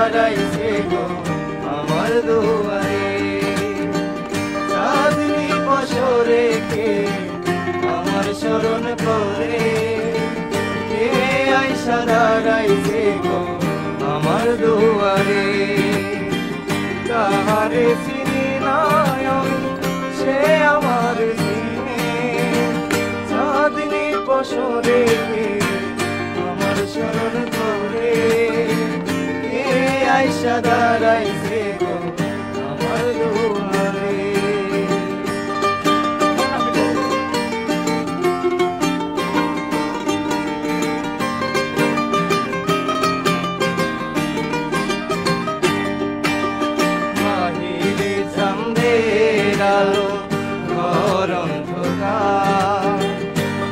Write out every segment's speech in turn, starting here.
দাঁড়াইছে গো আমার দুয়ারে। চাঁদনি বছরে কে আমার স্মরণ করে, কে আইসা দাঁড়াইছে গো আমার দুয়ারে। কাহারে চিনি না আমি, সে আমার চিনে। চাঁদনি বছরে কে আমার স্মরণ করে, কে আইসা দাঁড়াইছে গো আমার দুয়ারে। আলো ঘর অন্ধকার,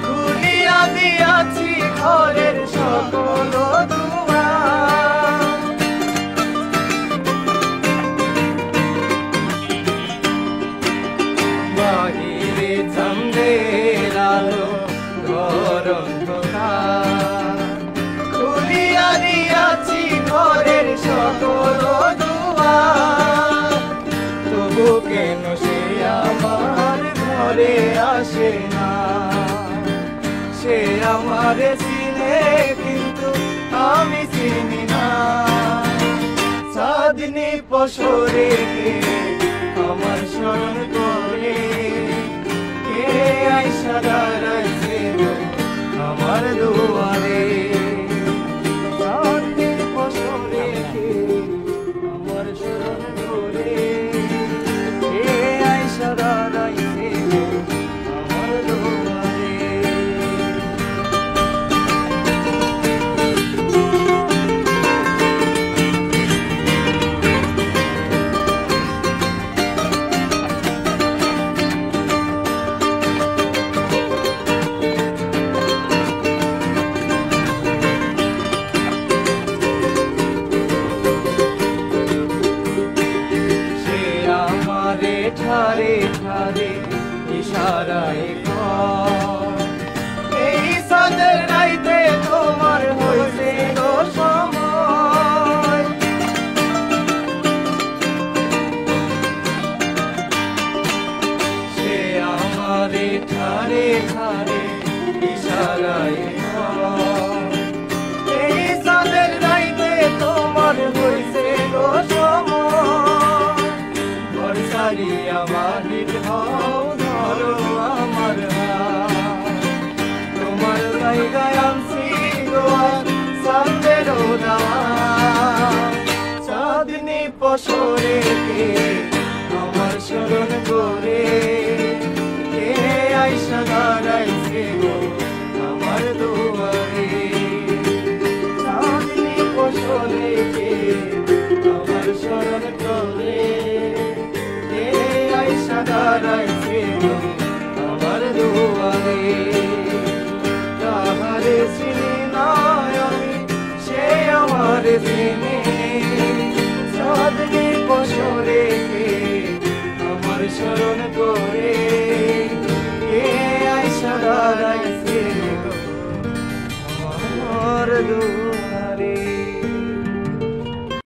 খুলিয়া দিয়াছি ঘরের সকল দুয়ার। বাহিরে চাঁদের আলো ঘর অন্ধকার, খুলিয়া দিয়াছি ঘরের সকল দুয়ার। তবু কেন সে আমার ঘরে আসে না, সে আমারে চিনে কিন্তু আমি চিনি না। চাঁদনি বছরে কে আমার স্মরণ করে, কে আইসা দাঁড়াইছে গো আমার দুয়ারে। চাঁদনি বছরে কে আমার স্মরণ করে, দাঁড়াইছে আমার দুয়ারে। ঠারে ঠারে ইশারায় এই সাদের রাইতে তোমার হইছে গো সময়। সে আমারে ঠারে ঠারে ইশারায় এই সাদের রাইতে তোমার হইছে গো সময়। সারিয়া বাহির হও ধরো আমার হাত, তোমার জায়গায় আনছি গোয়ার চাঁদের দাওয়াত। চাঁদনি বছরে কে আমার স্মরণ করে, কে আইসা দাঁড়াইছে গো আমার দুয়ারে। চাঁদনি বছরে কে আমার স্মরণ করে, দাঁড়াইছে গো আমার দুয়ারে। কাহারে চিনি না আমি, সে আমার চিনে। চাঁদনি বছরে কে আমার স্মরণ করে, কে আইসা দাঁড়াইছে গো আমার দুয়ারে।